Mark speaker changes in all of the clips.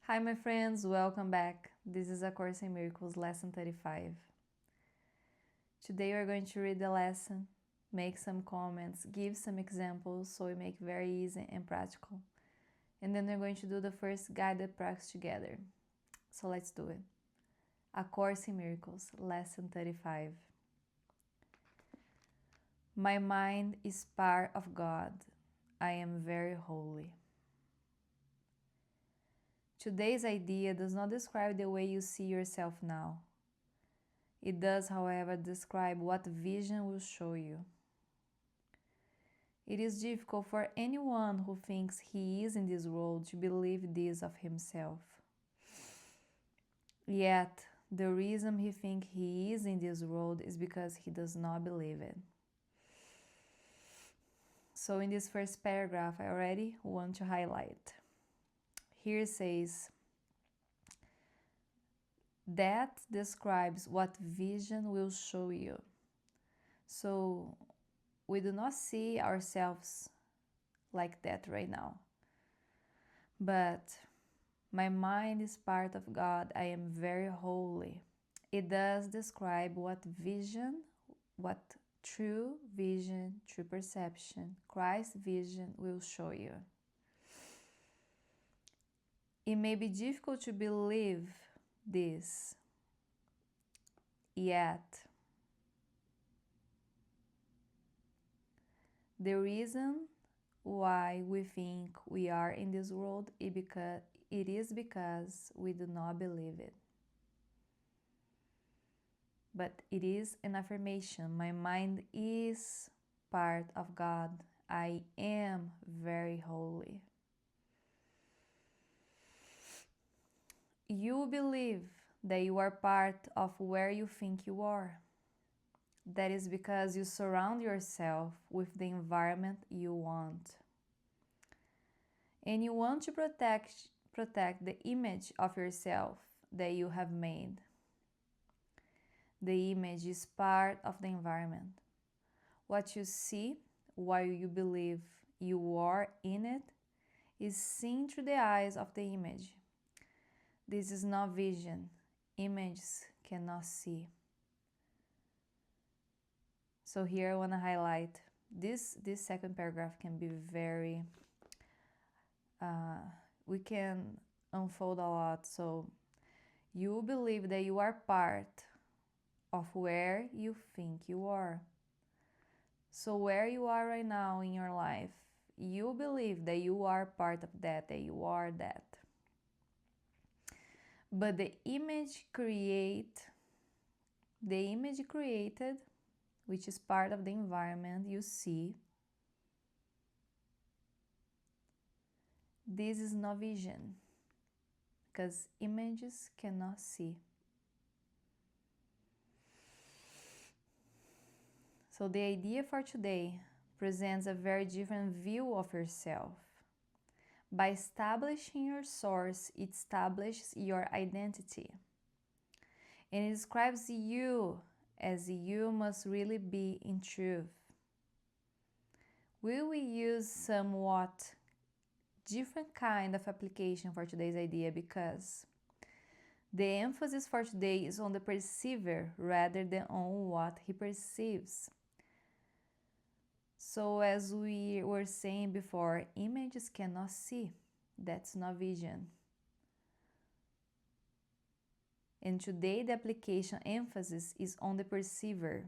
Speaker 1: Hi my friends, welcome back. This is A Course in Miracles, lesson 35. Today we're going to read the lesson, make some comments, give some examples so we make very easy and practical. And then we're going to do the first guided practice together. So let's do it. A Course in Miracles, lesson 35. My mind is part of God. I am very holy. Today's idea does not describe the way you see yourself now. It does, however, describe what vision will show you. It is difficult for anyone who thinks he is in this world to believe this of himself. Yet, the reason he thinks he is in this world is because he does not believe it. So in this first paragraph, I already want to highlight. Here it says, that describes what vision will show you. So we do not see ourselves like that right now. But my mind is part of God. I am very holy. It does describe what vision, what true vision, true perception, Christ's vision will show you. It may be difficult to believe this, yet the reason why we think we are in this world is because we do not believe it. But it is an affirmation. My mind is part of God. I am very holy. You believe that you are part of where you think you are. That is because you surround yourself with the environment you want. And you want to protect the image of yourself that you have made. The image is part of the environment. What you see while you believe you are in it is seen through the eyes of the image. This is not vision. Images cannot see. So here I want to highlight this second paragraph can be very we can unfold a lot. So you believe that you are part of where you think you are. So where you are right now in your life, you believe that you are part of that you are that. But the image created, which is part of the environment you see, this is not vision, because images cannot see. So the idea for today presents a very different view of yourself. By establishing your source, it establishes your identity. And it describes you as you must really be in truth. Will we use somewhat different kind of application for today's idea because the emphasis for today is on the perceiver rather than on what he perceives. So as we were saying before, images cannot see. That's not vision. And today the application emphasis is on the perceiver,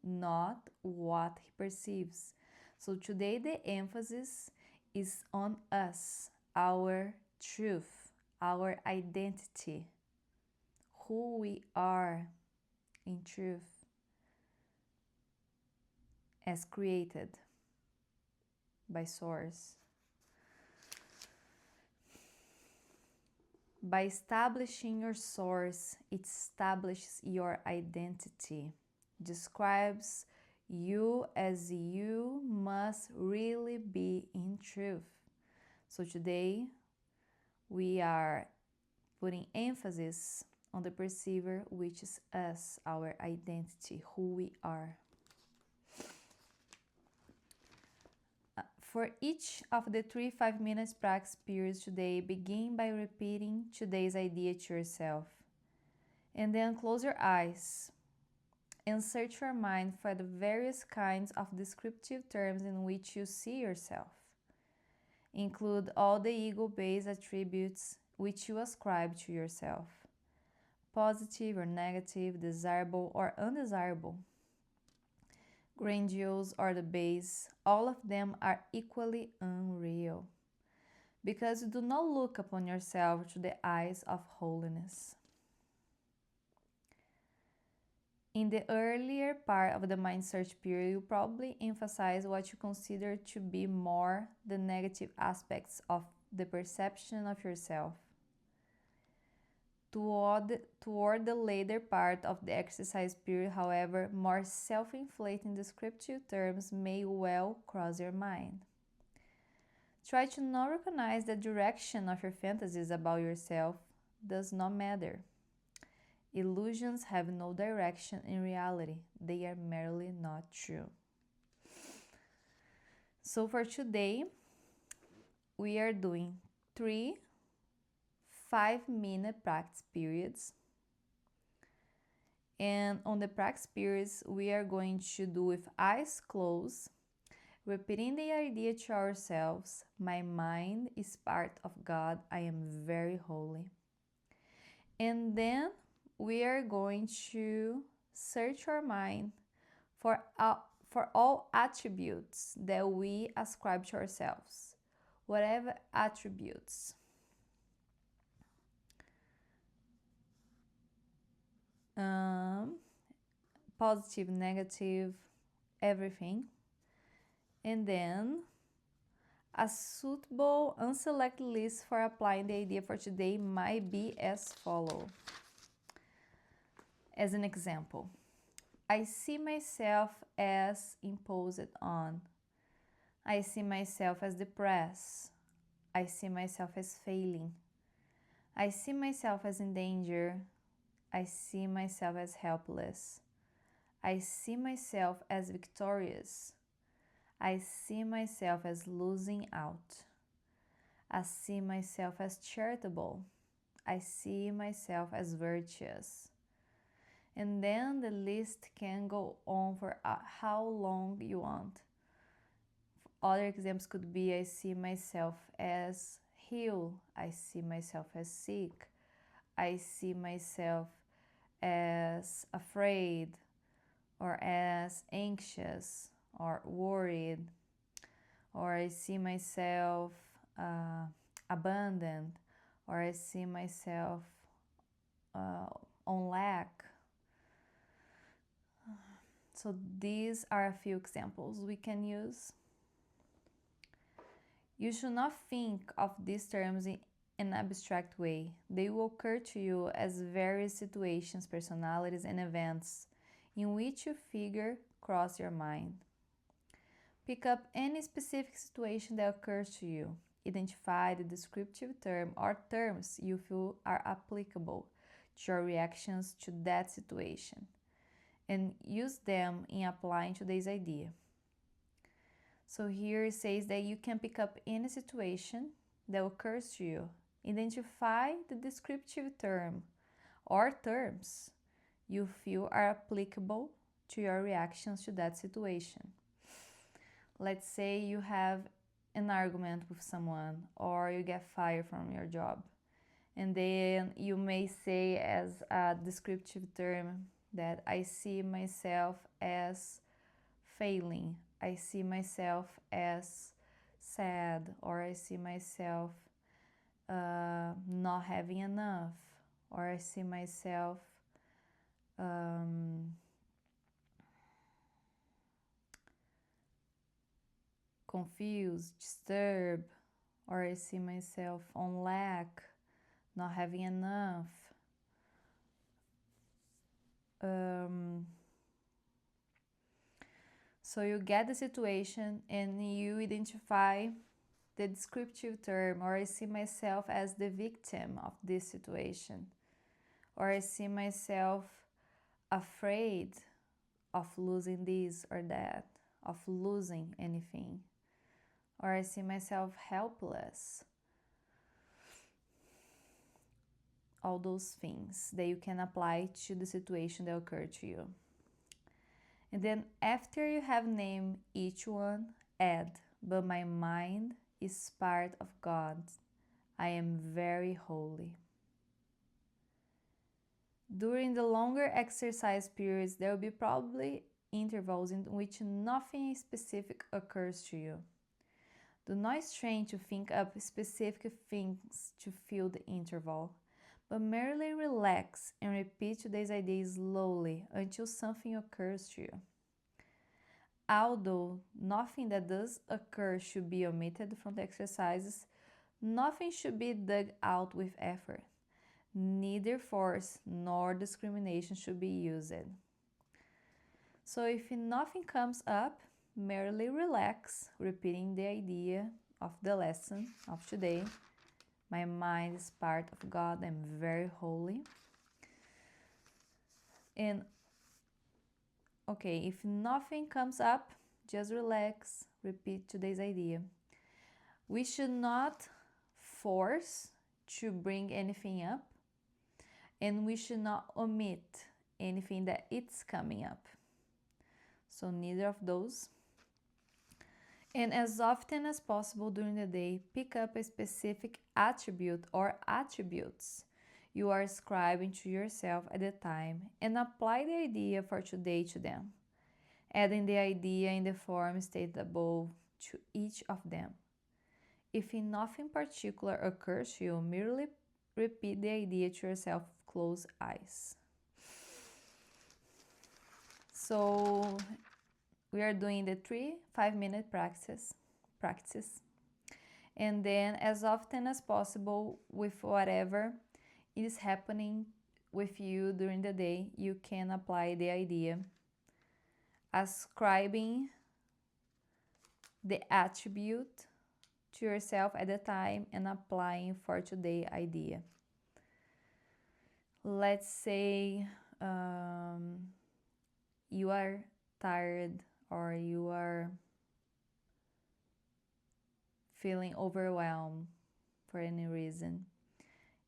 Speaker 1: not what he perceives. So today the emphasis is on us, our truth, our identity, who we are in truth as created by Source. By establishing your source, it establishes your identity, describes you as you must really be in truth. So today we are putting emphasis on the perceiver, which is us, our identity, who we are. For each of the 3 5-minute practice periods today, begin by repeating today's idea to yourself. And then close your eyes and search your mind for the various kinds of descriptive terms in which you see yourself. Include all the ego-based attributes which you ascribe to yourself, positive or negative, desirable or undesirable, grandiose or the base. All of them are equally unreal, because you do not look upon yourself through the eyes of holiness. In the earlier part of the mind search period, you probably emphasize what you consider to be more the negative aspects of the perception of yourself. Toward the later part of the exercise period, however, more self-inflating descriptive terms may well cross your mind. Try to not recognize the direction of your fantasies about yourself does not matter. Illusions have no direction in reality. They are merely not true. So for today, we are doing 3 5-minute practice periods. And on the practice periods, we are going to do with eyes closed, repeating the idea to ourselves, my mind is part of God, I am very holy. And then we are going to search our mind for all attributes that we ascribe to ourselves, whatever attributes. Positive, negative, everything. And then a suitable unselected list for applying the idea for today might be as follows. As an example, I see myself as imposed on. I see myself as depressed. I see myself as failing. I see myself as in danger. I see myself as helpless. I see myself as victorious. I see myself as losing out. I see myself as charitable. I see myself as virtuous. And then the list can go on for how long you want. Other examples could be, I see myself as healed. I see myself as sick. I see myself as afraid or as anxious or worried, or I see myself abandoned, or I see myself on lack. So these are a few examples we can use. You should not think of these terms in an abstract way. They will occur to you as various situations, personalities, and events in which you figure cross your mind. Pick up any specific situation that occurs to you. Identify the descriptive term or terms you feel are applicable to your reactions to that situation, and use them in applying today's idea. So here it says that you can pick up any situation that occurs to you. Identify the descriptive term or terms you feel are applicable to your reactions to that situation. Let's say you have an argument with someone, or you get fired from your job. And then you may say as a descriptive term that I see myself as failing. I see myself as sad, or I see myself not having enough, or I see myself confused, disturbed, or I see myself on lack, not having enough. So you get the situation and you identify the descriptive term, or I see myself as the victim of this situation, or I see myself afraid of losing this or that, of losing anything, or I see myself helpless. All those things that you can apply to the situation that occurred to you. And then after you have named each one, add, but my mind is part of God. I am very holy. During the longer exercise periods, there will be probably intervals in which nothing specific occurs to you. Do not strain to think up specific things to fill the interval, but merely relax and repeat today's idea slowly until something occurs to you. Although nothing that does occur should be omitted from the exercises, nothing should be dug out with effort. Neither force nor discrimination should be used. So if nothing comes up, merely relax, repeating the idea of the lesson of today. My mind is part of God, I'm very holy. And okay, if nothing comes up, just relax, repeat today's idea. We should not force to bring anything up, and we should not omit anything that it's coming up. So neither of those. And as often as possible during the day, pick up a specific attribute or attributes you are ascribing to yourself at the time and apply the idea for today to them, adding the idea in the form stated above to each of them. If nothing particular occurs to you, merely repeat the idea to yourself with closed eyes. So we are doing the 3 5-minute practice. And then as often as possible with whatever is happening with you during the day, you can apply the idea, ascribing the attribute to yourself at the time and applying for today idea. Let's say you are tired or you are feeling overwhelmed for any reason.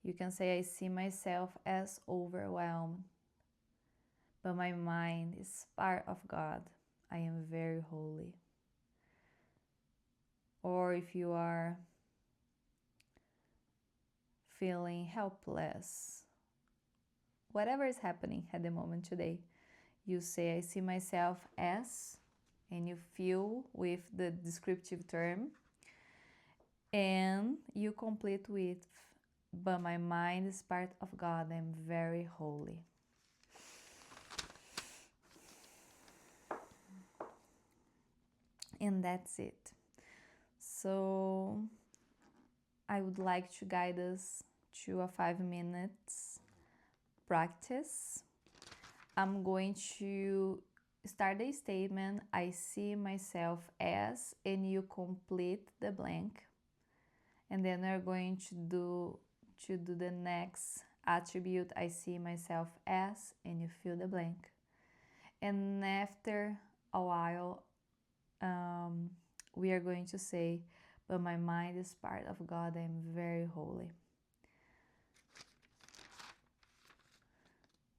Speaker 1: You can say, I see myself as overwhelmed, but my mind is part of God. I am very holy. Or if you are feeling helpless, whatever is happening at the moment today, you say, I see myself as, and you fill with the descriptive term, and you complete with, but my mind is part of God, I'm very holy. And that's it. So I would like to guide us to a 5 minutes practice. I'm going to start the statement, I see myself as, and you complete the blank. And then we're going to do the next attribute, I see myself as, and you fill the blank. And after a while, we are going to say, but my mind is part of God, I'm very holy.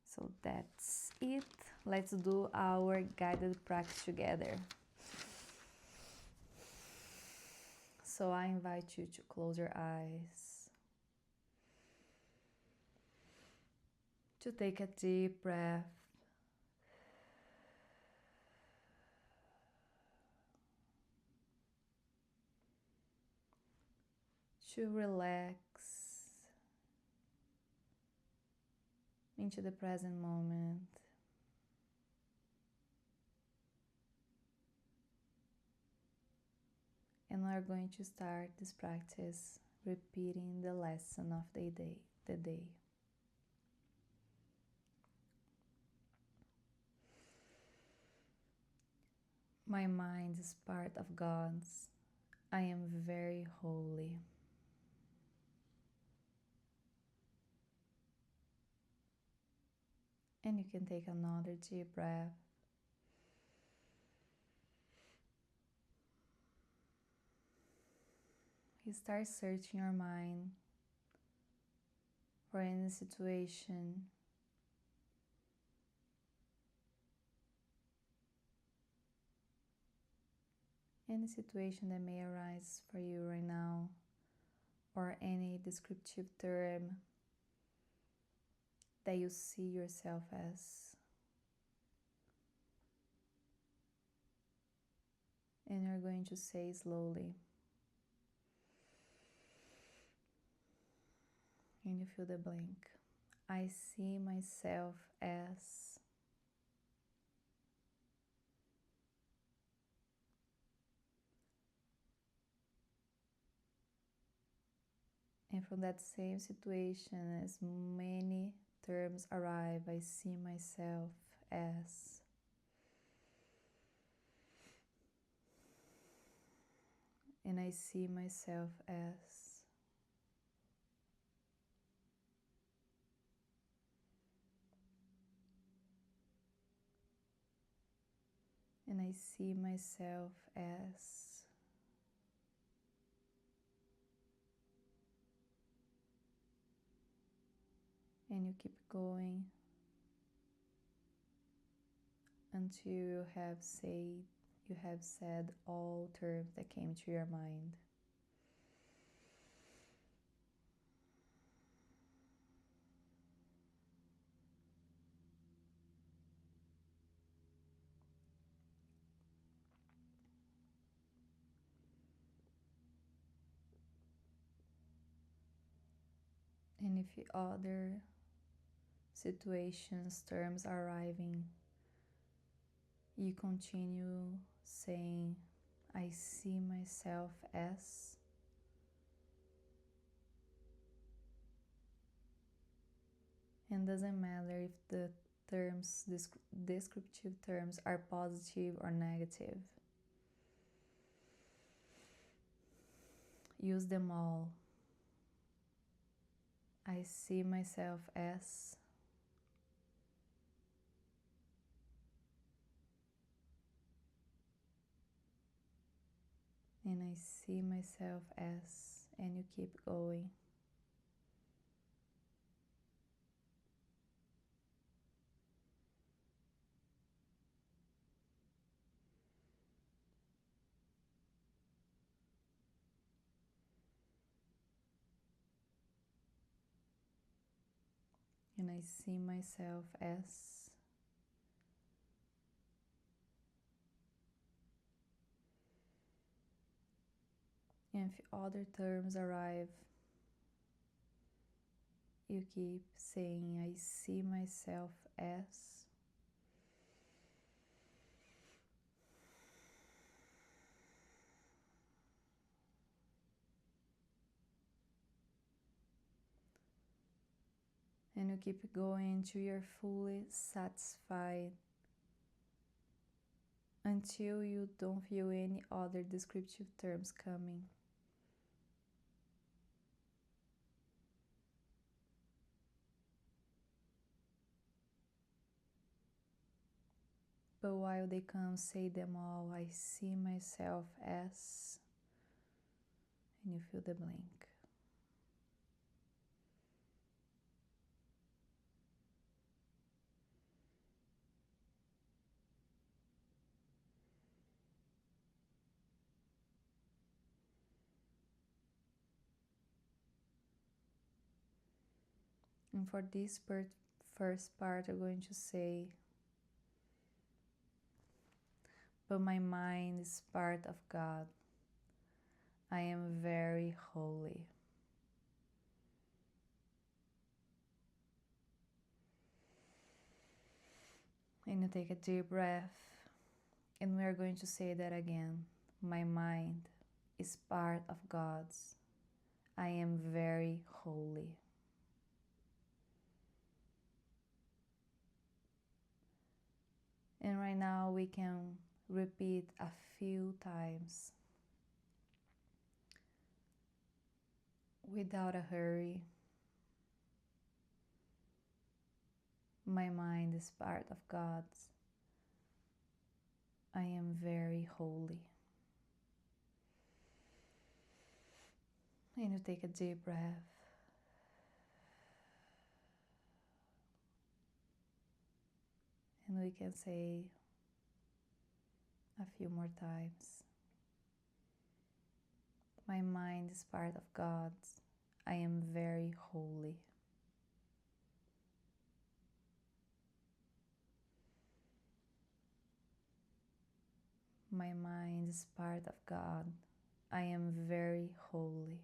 Speaker 1: So that's it. Let's do our guided practice together. So I invite you to close your eyes, to take a deep breath, to relax into the present moment. And we're going to start this practice repeating the lesson of the day. My mind is part of God's. I am very holy. And you can take another deep breath. you start searching your mind for any situation, that may arise for you right now, or any descriptive term that you see yourself as. And you're going to say slowly, and you fill the blank. I see myself as. And from that same situation, as many terms arrive, I see myself as. And I see myself as. And I see myself as. And you keep going until you have said all terms that came to your mind. And if other situations, terms are arriving, you continue saying, I see myself as. And doesn't matter if the terms, descriptive terms, are positive or negative. Use them all. I see myself as. And I see myself as. And you keep going. And I see myself as. And if other terms arrive, you keep saying, I see myself as. And you keep going until you're fully satisfied, until you don't feel any other descriptive terms coming. But while they come, say them all. I see myself as. And you fill the blank. And for this first part, I'm going to say, but my mind is part of God. I am very holy. And you take a deep breath, and we are going to say that again. My mind is part of God's. I am very holy. And right now we can repeat a few times without a hurry. My mind is part of God's. I am very holy. And you take a deep breath. And we can say a few more times. My mind is part of God's. I am very holy. My mind is part of God. I am very holy.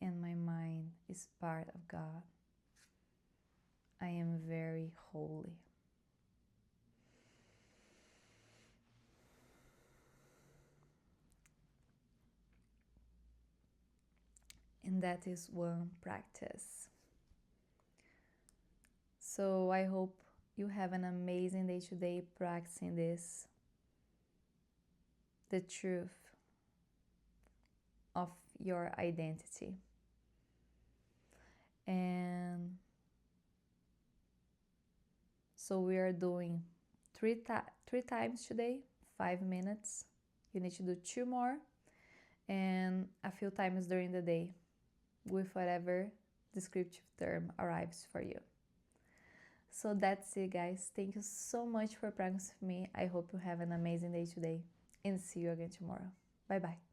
Speaker 1: And my mind is part of God. I am very holy. And that is one practice. So I hope you have an amazing day today practicing this. The truth of your identity. And so we are doing three times today, 5 minutes. You need to do 2 more and a few times during the day with whatever descriptive term arrives for you. So that's it, guys. Thank you so much for practicing with me. I hope you have an amazing day today and see you again tomorrow. Bye bye.